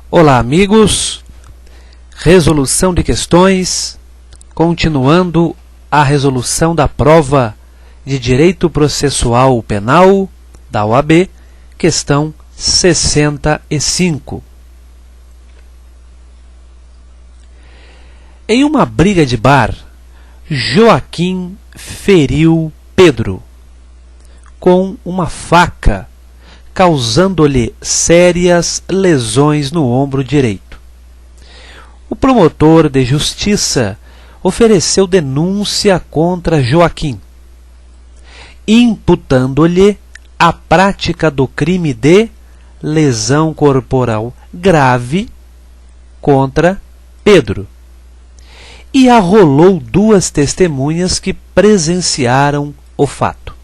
Olá, amigos. Resolução de questões, continuando a resolução da prova de Direito Processual Penal da OAB, questão 65. Em uma briga de bar, Joaquim feriu Pedro com uma faca, causando-lhe sérias lesões no ombro direito. O promotor de justiça ofereceu denúncia contra Joaquim, imputando-lhe a prática do crime de lesão corporal grave contra Pedro, e arrolou duas testemunhas que presenciaram o fato.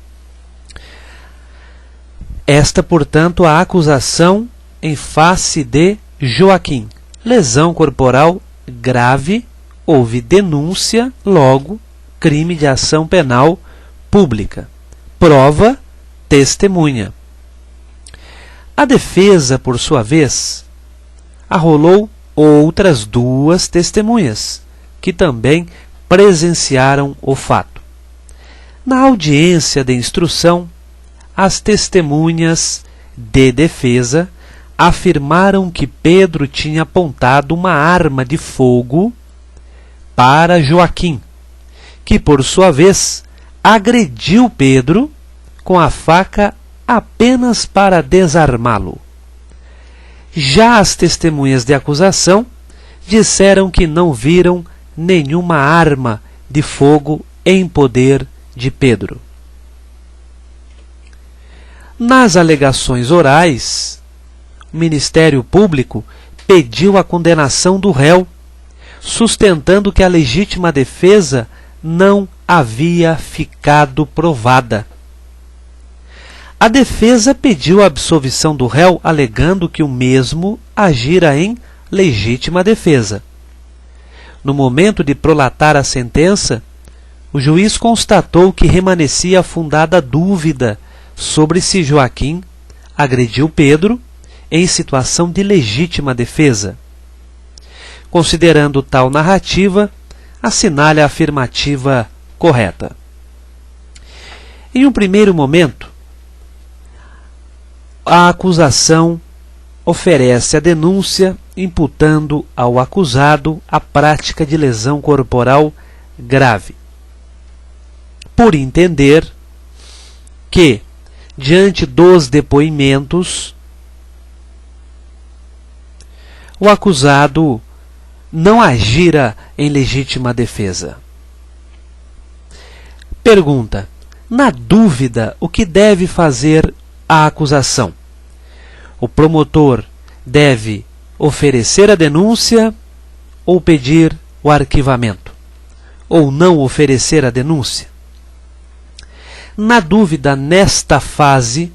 Esta, portanto, a acusação em face de Joaquim. Lesão corporal grave, houve denúncia, logo, crime de ação penal pública. Prova, testemunha. A defesa, por sua vez, arrolou outras duas testemunhas, que também presenciaram o fato. Na audiência de instrução, as testemunhas de defesa afirmaram que Pedro tinha apontado uma arma de fogo para Joaquim, que, por sua vez, agrediu Pedro com a faca apenas para desarmá-lo. Já as testemunhas de acusação disseram que não viram nenhuma arma de fogo em poder de Pedro. Nas alegações orais, o Ministério Público pediu a condenação do réu, sustentando que a legítima defesa não havia ficado provada. A defesa pediu a absolvição do réu, alegando que o mesmo agira em legítima defesa. No momento de prolatar a sentença, o juiz constatou que remanescia fundada dúvida sobre se Joaquim agrediu Pedro em situação de legítima defesa. Considerando tal narrativa, assinale a afirmativa correta. Em um primeiro momento, a acusação oferece a denúncia imputando ao acusado a prática de lesão corporal grave, por entender que, diante dos depoimentos, o acusado não agira em legítima defesa. Pergunta: na dúvida, o que deve fazer a acusação? O promotor deve oferecer a denúncia ou pedir o arquivamento? Ou não oferecer a denúncia? Na dúvida, nesta fase,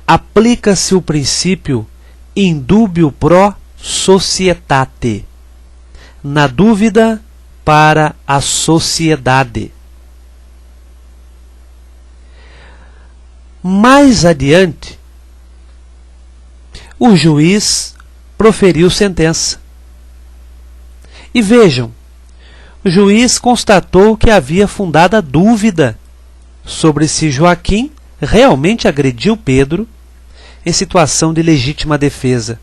aplica-se o princípio in dubio pro societate. Na dúvida, para a sociedade. Mais adiante, o juiz proferiu sentença. E vejam, o juiz constatou que havia fundada dúvida sobre se Joaquim realmente agrediu Pedro em situação de legítima defesa.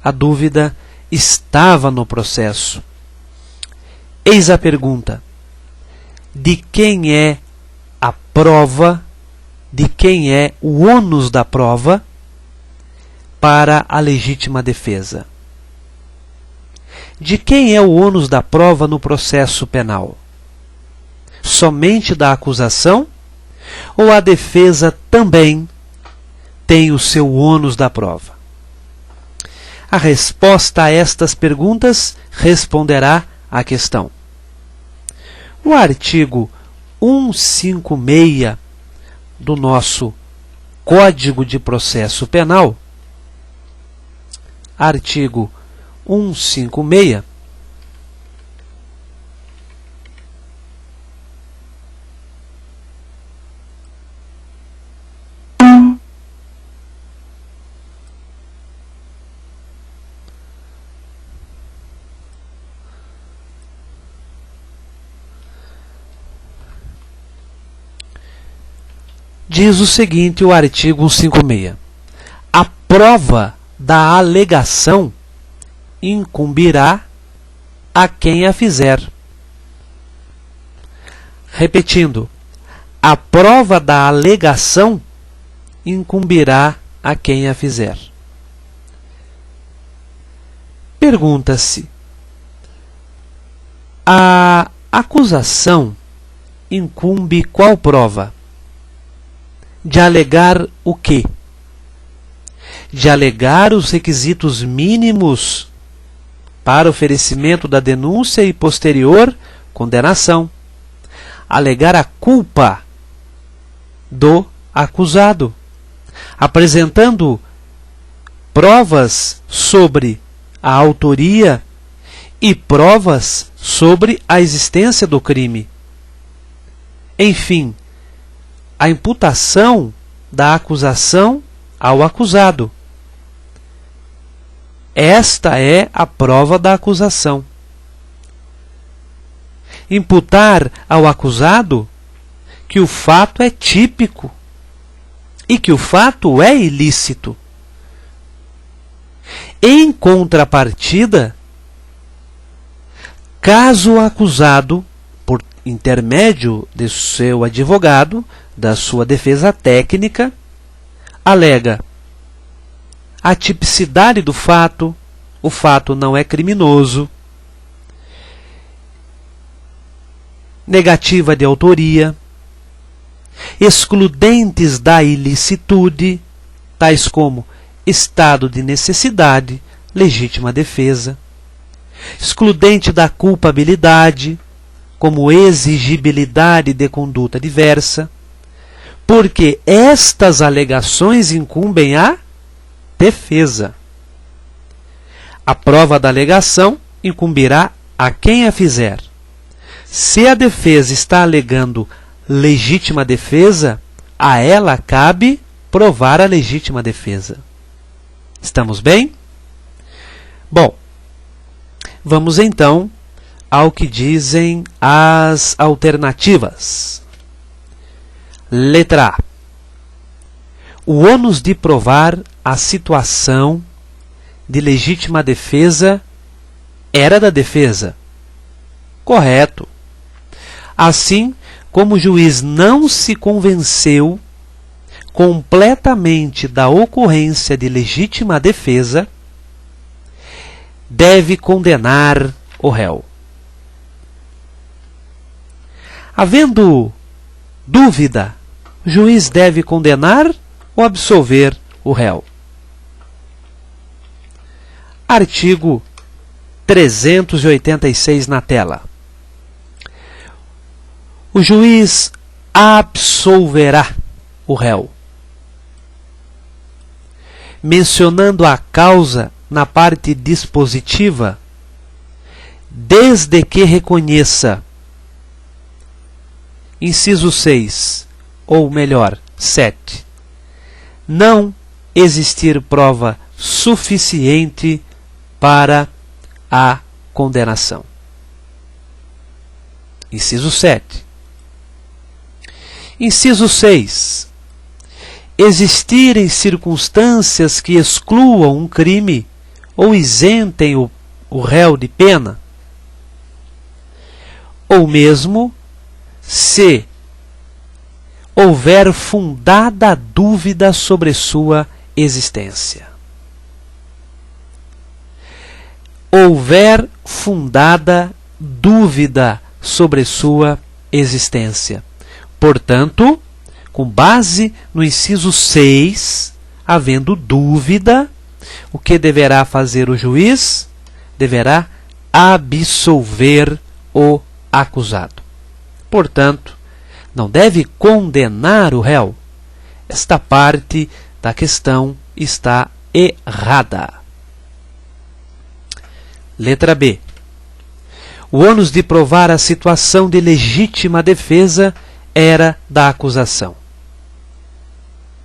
A dúvida estava no processo. Eis a pergunta: de quem é a prova, de quem é o ônus da prova para a legítima defesa? De quem é o ônus da prova no processo penal? Somente da acusação? Ou a defesa também tem o seu ônus da prova? A resposta a estas perguntas responderá à questão. O artigo 156 do nosso Código de Processo Penal, artigo 156, Diz o seguinte o artigo 156. A prova da alegação incumbirá a quem a fizer. Repetindo, a prova da alegação incumbirá a quem a fizer. Pergunta-se: a acusação incumbe qual prova? De alegar o quê? De alegar os requisitos mínimos para oferecimento da denúncia e posterior condenação. Alegar a culpa do acusado, apresentando provas sobre a autoria e provas sobre a existência do crime. Enfim, a imputação da acusação ao acusado. Esta é a prova da acusação. Imputar ao acusado que o fato é típico e que o fato é ilícito. Em contrapartida, caso o acusado, por intermédio de seu advogado, da sua defesa técnica, alega a tipicidade do fato, o fato não é criminoso, negativa de autoria, excludentes da ilicitude, tais como estado de necessidade, legítima defesa, excludente da culpabilidade, como exigibilidade de conduta diversa, porque estas alegações incumbem à defesa. A prova da alegação incumbirá a quem a fizer. Se a defesa está alegando legítima defesa, a ela cabe provar a legítima defesa. Estamos bem? Bom, vamos então ao que dizem as alternativas. Letra A. O ônus de provar a situação de legítima defesa era da defesa. Correto. Assim, como o juiz não se convenceu completamente da ocorrência de legítima defesa, deve condenar o réu. Havendo dúvida, o juiz deve condenar ou absolver o réu. Artigo 386 na tela. O juiz absolverá o réu, mencionando a causa na parte dispositiva, desde que reconheça, inciso 6, ou melhor, 7, não existir prova suficiente para a condenação. Inciso 7. Inciso 6. Existirem circunstâncias que excluam um crime ou isentem o réu de pena, ou mesmo se houver fundada dúvida sobre sua existência. Houver fundada dúvida sobre sua existência. Portanto, com base no inciso 6, havendo dúvida, o que deverá fazer o juiz? Deverá absolver o acusado. Portanto, não deve condenar o réu. Esta parte da questão está errada. Letra B. O ônus de provar a situação de legítima defesa era da acusação.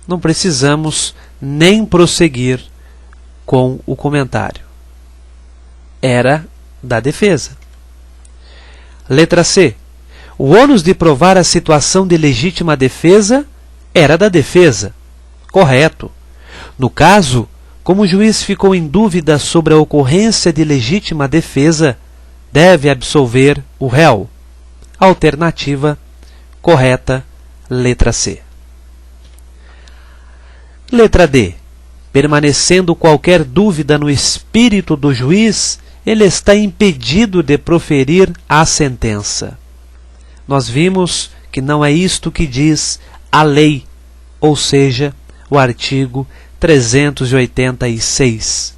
Não precisamos nem prosseguir com o comentário. Era da defesa. Letra C. O ônus de provar a situação de legítima defesa era da defesa. Correto. No caso, como o juiz ficou em dúvida sobre a ocorrência de legítima defesa, deve absolver o réu. Alternativa correta, letra C. Letra D. Permanecendo qualquer dúvida no espírito do juiz, ele está impedido de proferir a sentença. Nós vimos que não é isto que diz a lei, ou seja, o artigo 386.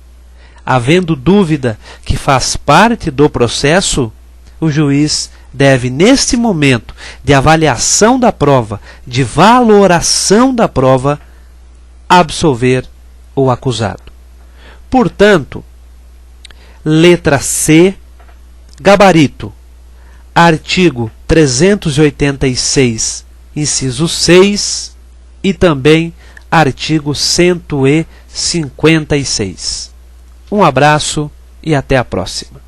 Havendo dúvida que faz parte do processo, o juiz deve, neste momento de avaliação da prova, de valoração da prova, absolver o acusado. Portanto, letra C, gabarito, artigo 386, inciso 6 e também artigo 156. Um abraço e até a próxima.